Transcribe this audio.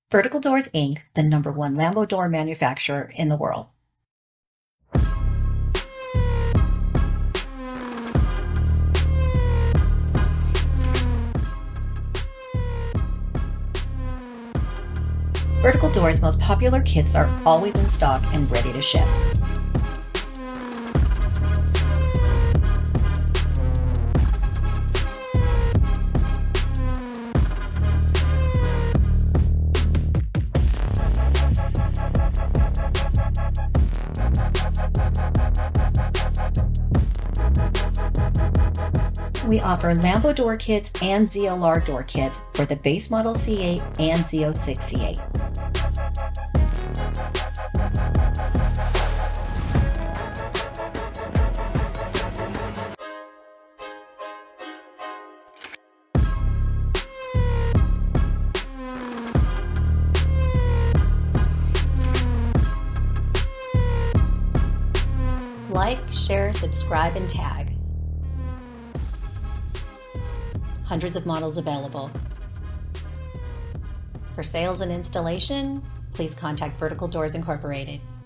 Vertical Doors, Inc., the #1 Lambo door manufacturer in the world. Vertical Doors' most popular kits are always in stock and ready to ship. We offer Lambo Door Kits and ZLR Door Kits for the base model C8 and Z06 C8. Like, share, subscribe, and tag. Hundreds of models available. For sales and installation, please contact Vertical Doors Incorporated.